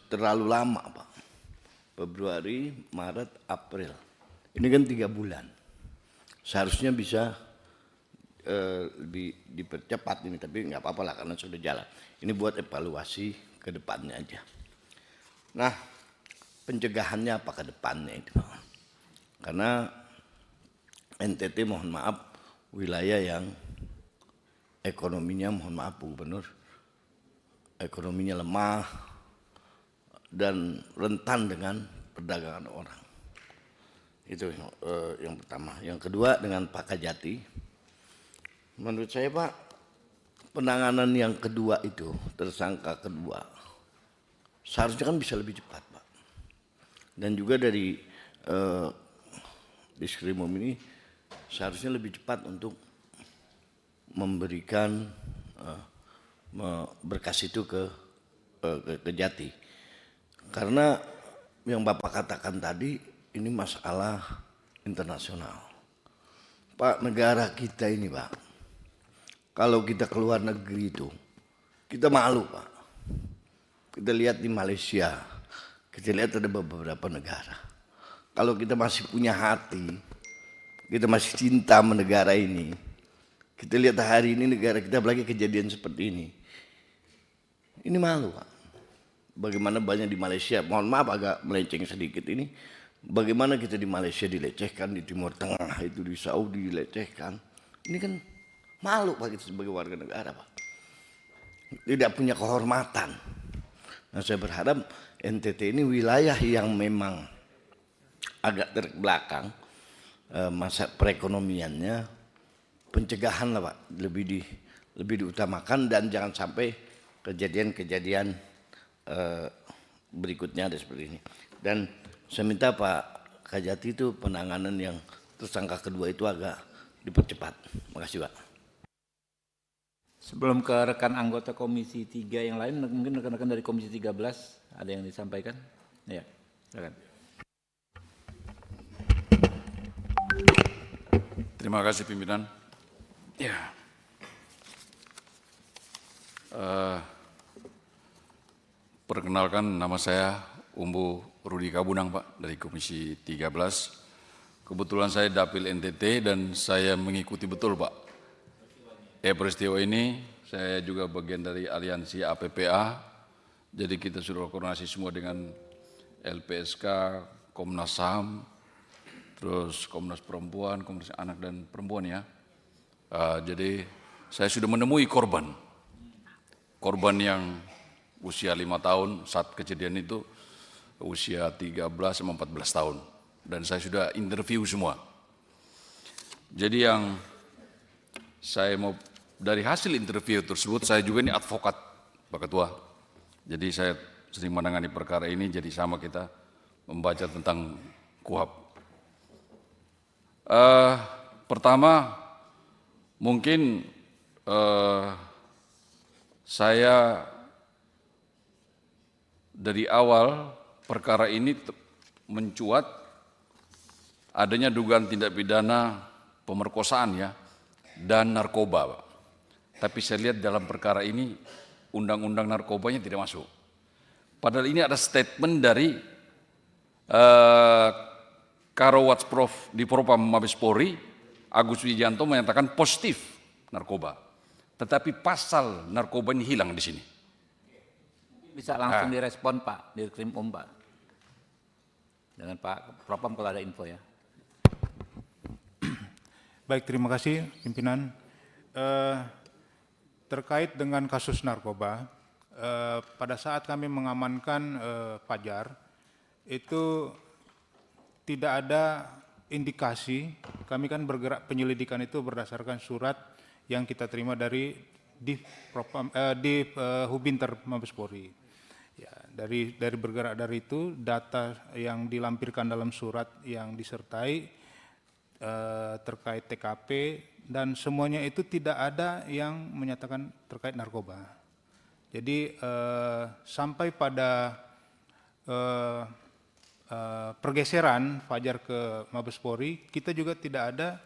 terlalu lama, Pak. Februari, Maret, April. Ini kan 3 bulan. Seharusnya bisa lebih dipercepat ini, tapi nggak apa-apa lah karena sudah jalan. Ini buat evaluasi ke depannya aja. Nah, pencegahannya apa ke depannya itu, Pak? Karena NTT mohon maaf wilayah yang ekonominya, mohon maaf Bu Gubernur, ekonominya lemah dan rentan dengan perdagangan orang. Itu yang pertama. Yang kedua dengan Pak Kajati. Menurut saya Pak, penanganan yang kedua itu, tersangka kedua, seharusnya kan bisa lebih cepat Pak. Dan juga dari Diskrimum ini seharusnya lebih cepat untuk memberikan berkas itu ke Kejati. Karena yang Bapak katakan tadi ini masalah internasional. Pak, negara kita ini Pak, kalau kita keluar negeri itu, kita malu Pak. Kita lihat di Malaysia, kita lihat ada beberapa negara. Kalau kita masih punya hati, kita masih cinta sama negara ini, kita lihat hari ini negara kita lagi kejadian seperti ini malu Pak. Bagaimana banyak di Malaysia, mohon maaf agak melenceng sedikit ini, bagaimana kita di Malaysia dilecehkan, di Timur Tengah itu di Saudi dilecehkan. Ini kan malu Pak kita sebagai warga negara Pak. Tidak punya kehormatan. Nah saya berharap NTT ini wilayah yang memang agak terbelakang masa perekonomiannya, pencegahan lah Pak lebih diutamakan dan jangan sampai kejadian-kejadian berikutnya ada seperti ini. Dan saya minta Pak Kajati itu penanganan yang tersangka kedua itu agak dipercepat. Makasih Pak. Sebelum ke rekan anggota Komisi 3 yang lain, mungkin rekan-rekan dari Komisi 13 ada yang disampaikan? Ya, silakan. Terima kasih pimpinan. Ya. Perkenalkan nama saya Umbu Rudi Kabunang Pak dari Komisi 13. Kebetulan saya Dapil NTT dan saya mengikuti betul Pak peristiwa ini. Saya juga bagian dari aliansi APPA, jadi kita sudah koordinasi semua dengan LPSK, Komnas HAM, terus Komnas Perempuan, Komnas Anak dan Perempuan ya. Jadi saya sudah menemui korban yang usia 5 tahun saat kejadian itu, usia 13-14 tahun, dan saya sudah interview semua. Jadi yang saya mau dari hasil interview tersebut, saya juga ini advokat Pak Ketua. Jadi saya sering menangani perkara ini, jadi sama kita membaca tentang KUHP. Pertama, mungkin saya dari awal perkara ini mencuat adanya dugaan tindak pidana pemerkosaan ya dan narkoba, Pak. Tapi saya lihat dalam perkara ini undang-undang narkobanya tidak masuk. Padahal ini ada statement dari Karo Watchprof di Propam Mabes Polri, Agus Wijanto menyatakan positif narkoba. Tetapi pasal narkoba ini hilang di sini. Bisa langsung direspon Pak, di Krimum Pak. Dengan Pak Propam kalau ada info ya. Baik, terima kasih pimpinan. Terkait dengan kasus narkoba, pada saat kami mengamankan Fajar, itu tidak ada indikasi, kami kan bergerak penyelidikan itu berdasarkan surat yang kita terima dari Hubinter Mabes Polri. Ya, dari bergerak dari itu, data yang dilampirkan dalam surat yang disertai terkait TKP dan semuanya itu tidak ada yang menyatakan terkait narkoba. Jadi sampai pada pergeseran Fajar ke Mabes Polri, kita juga tidak ada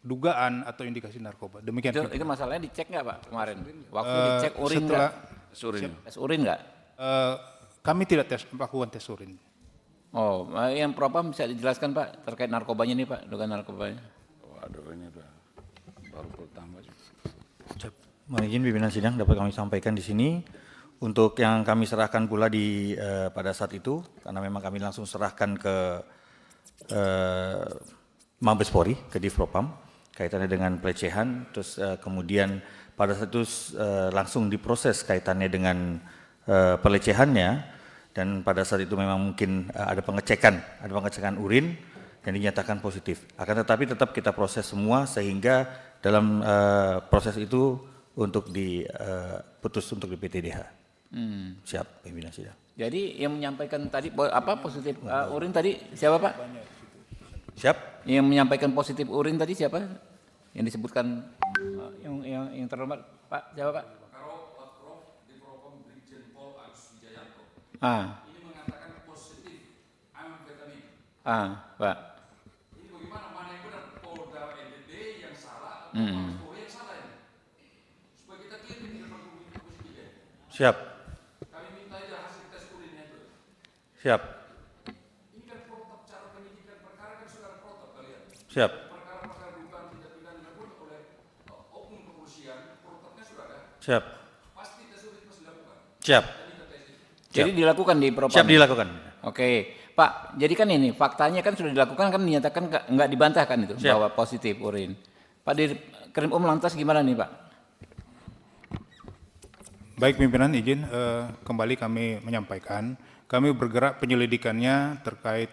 dugaan atau indikasi narkoba. Demikian. Itu masalahnya dicek nggak Pak kemarin? Waktu dicek urin nggak? Tes urin nggak? Kami tidak lakukan tes urin. Oh, yang Propam bisa dijelaskan Pak terkait narkobanya nih Pak, dugaan narkobanya. Waduh, ini udah baru pertama. Mohon izin pimpinan sidang dapat kami sampaikan di sini untuk yang kami serahkan pula pada saat itu, karena memang kami langsung serahkan ke Mabes Polri, ke Divpropam kaitannya dengan pelecehan, terus kemudian pada saat itu langsung diproses kaitannya dengan pelecehannya, dan pada saat itu memang mungkin ada pengecekan urin yang dinyatakan positif. Akan tetapi tetap kita proses semua sehingga dalam proses itu untuk diputus untuk di PTDH. Siap, pimpinan sidang. Jadi yang menyampaikan tadi positif urin tadi siapa Pak? Siap. Yang menyampaikan positif urin tadi siapa? Yang disebutkan yang terhormat Pak siapa Pak? Ini mengatakan positif amfetamin. Pak. Ini bagaimana mana yang benar? Polda NTT yang salah atau Mabes Polri yang salah ini? Supaya kita clear di depan Komisi 3. Siap. Kami minta aja hasil tes urinnya itu. Siap. Ini kan protap cara penyidikan perkara kan saudara protap kalian. Siap. Perkara-perkara dugaan tindak pidana pun oleh oknum kepolisian, protapnya sudah ada. Siap. Pasti tes urin pasti dilakukan. Siap. Jadi dilakukan di Propam. Siap dilakukan. Oke, Pak. Jadi kan ini faktanya kan sudah dilakukan kan dinyatakan nggak dibantahkan itu Siap. bahwa positif urin. Pak Dirkrim lantas gimana nih Pak? Baik pimpinan izin kembali kami menyampaikan kami bergerak penyelidikannya terkait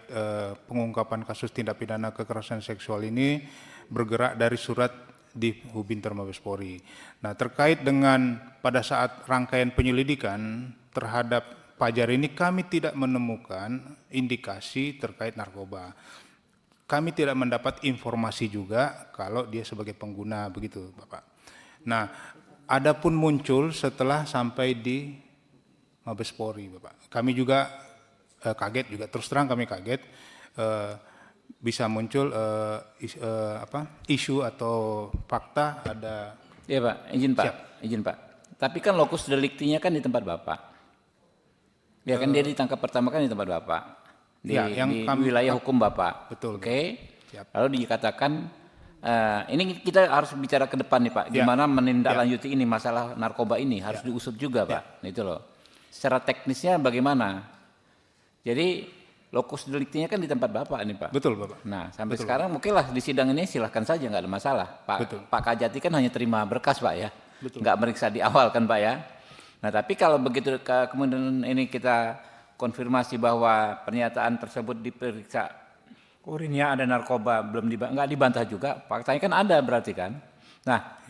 pengungkapan kasus tindak pidana kekerasan seksual ini bergerak dari surat di Hubinter Mabes Polri. Nah terkait dengan pada saat rangkaian penyelidikan terhadap Fajar ini kami tidak menemukan indikasi terkait narkoba. Kami tidak mendapat informasi juga kalau dia sebagai pengguna begitu Bapak. Nah adapun muncul setelah sampai di Mabes Polri Bapak. Kami juga kaget juga, terus terang kami kaget bisa muncul isu atau fakta ada. Iya Pak, izin Pak. Tapi kan lokus deliktinya kan di tempat Bapak. Ya kan dia ditangkap pertama kan di tempat Bapak. Di wilayah hukum Bapak. Betul. Oke. Siap. Lalu dikatakan ini kita harus bicara ke depan nih Pak. Gimana menindaklanjuti ini masalah narkoba ini harus diusut juga Pak. Itu loh. Secara teknisnya bagaimana? Jadi lokus deliktinya kan di tempat Bapak nih Pak. Betul Bapak. Nah sampai sekarang mungkinlah di sidang ini silahkan saja nggak ada masalah. Pak Kajati kan hanya terima berkas Pak ya. Nggak meriksa di awal kan Pak ya. Nah tapi kalau begitu kemudian ini kita konfirmasi bahwa pernyataan tersebut diperiksa urinnya ada narkoba nggak dibantah juga, faktanya kan ada berarti kan. Nah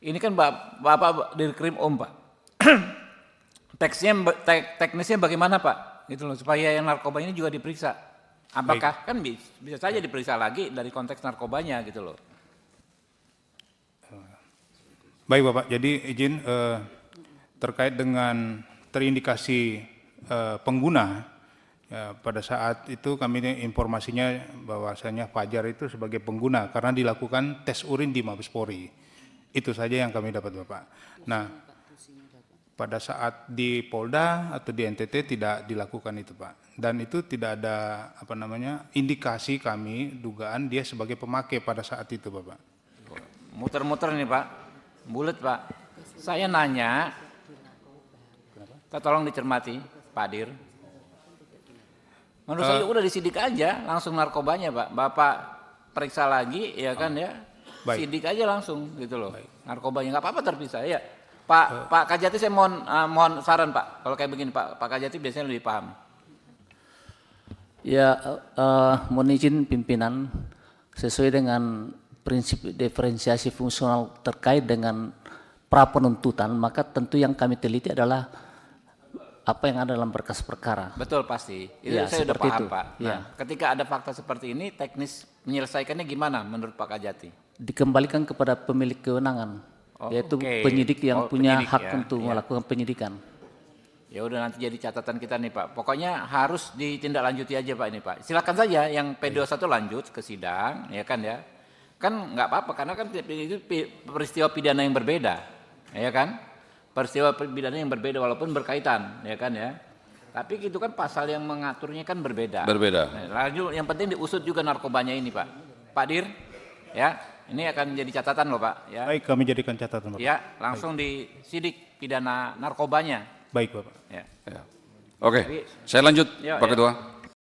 ini kan Bapak Dirkrim Pak, teknisnya bagaimana Pak? Gitu loh supaya yang narkoba ini juga diperiksa. Apakah kan bisa saja diperiksa lagi dari konteks narkobanya gitu loh. Baik Bapak, jadi izin terkait dengan terindikasi pengguna pada saat itu kami informasinya bahwasanya Fajar itu sebagai pengguna karena dilakukan tes urin di Mabes Polri. Itu saja yang kami dapat Bapak. Nah, pada saat di Polda atau di NTT tidak dilakukan itu Pak. Dan itu tidak ada indikasi kami dugaan dia sebagai pemakai pada saat itu Bapak. Muter-muter nih Pak, bulat Pak. Saya nanya, tolong dicermati Pak Dir. Menurut saya udah disidik aja langsung narkobanya Pak. Bapak periksa lagi ya kan ya. Baik. Sidik aja langsung gitu loh. Narkobanya nggak apa-apa terpisah ya. Pak Kajati saya mohon saran Pak. Kalau kayak begini Pak Kajati biasanya lebih paham. Ya, mohon izin pimpinan sesuai dengan prinsip diferensiasi fungsional terkait dengan pra penuntutan, maka tentu yang kami teliti adalah apa yang ada dalam berkas perkara. Betul pasti. Itu Ya, saya udah seperti paham itu. Pak. Nah, Ya. ketika ada fakta seperti ini, teknis menyelesaikannya gimana menurut Pak Kajati? Dikembalikan kepada pemilik kewenangan, yaitu oke. penyidik yang punya Penyidik hak ya, untuk ya. melakukan penyidikan. Ya udah nanti jadi catatan kita nih Pak. Pokoknya harus ditindaklanjuti aja Pak ini Pak. Silakan saja yang P21 lanjut ke sidang, ya kan ya. kan nggak apa-apa karena kan itu peristiwa pidana yang berbeda, ya kan? Peristiwa pidana yang berbeda walaupun berkaitan, ya kan ya. Tapi itu kan pasal yang mengaturnya kan berbeda. Berbeda. Nah, lalu yang penting diusut juga narkobanya ini, Pak. Pak Dir, ya, ini akan jadi catatan loh, Pak. Ya, Baik, kami jadikan catatan, Bapak. ya langsung disidik pidana narkobanya. Baik, Bapak. Ya. Ya. Oke, saya lanjut Ya, Pak ya. Ketua.